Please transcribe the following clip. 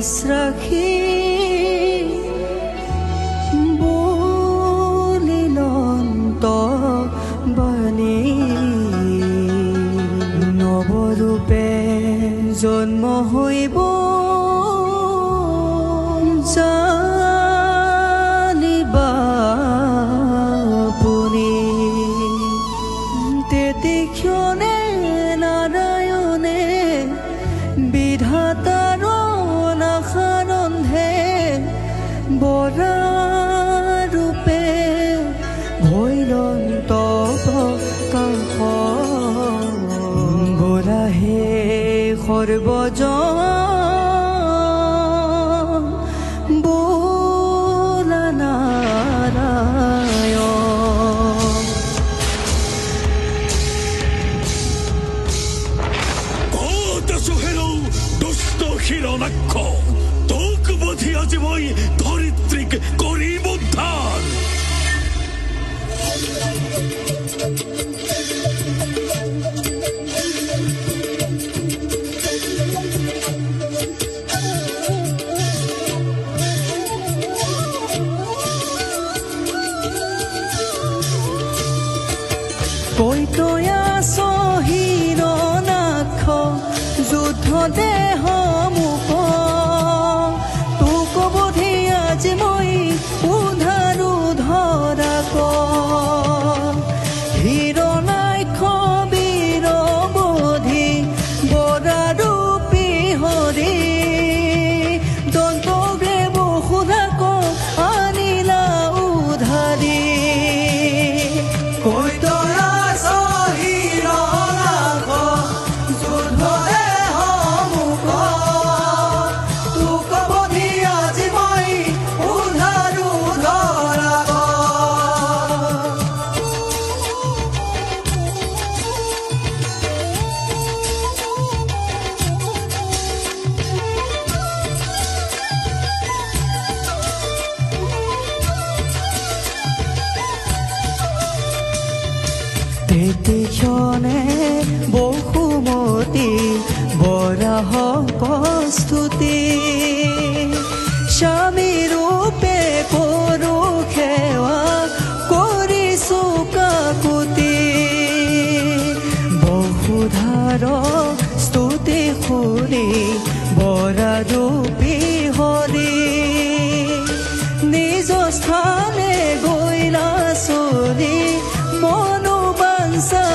আশ ৰাখি বলিলন্ত বাণী নৱৰূপে জন্ম হৈব জানিবা আপুনি তেতিক্ষণে নাৰায়ণে বিধাতাৰ নাসাৰন্ধে বৰা ৰূপে ভৈৰন্ত কাষ বৰাহে সৰ্বজন বোলা নাৰায়ণ ক'ত আছো হেৰৌ দুষ্ট হিৰণ্যাক্ষ তোক বধি আজি মই ধৰিত্ৰীক কৰিম উদ্ধাৰ কৈতয়া হিৰণ্যাক্ষ যুদ্ধ দেহ মুখ তোক বধি আজি মই উদ্ধাৰো ধৰা হিৰণ্যাক্ষ বীৰ বধি বৰা ৰূপী হৰি দন্তগ্ৰে বসুধাক আনিলা উধাৰি কৈতয়া তেতিক্ষণে বসুমতী বৰাহ প্ৰস্তুতি স্বামী ৰূপে কৰো সেৱা কৰিছো কাকুতি বসুধাৰ স্তুতি শুনি বৰা ৰূপী হৰি নিজ স্থানে গৈলা চলি মনোবাঞ্ছা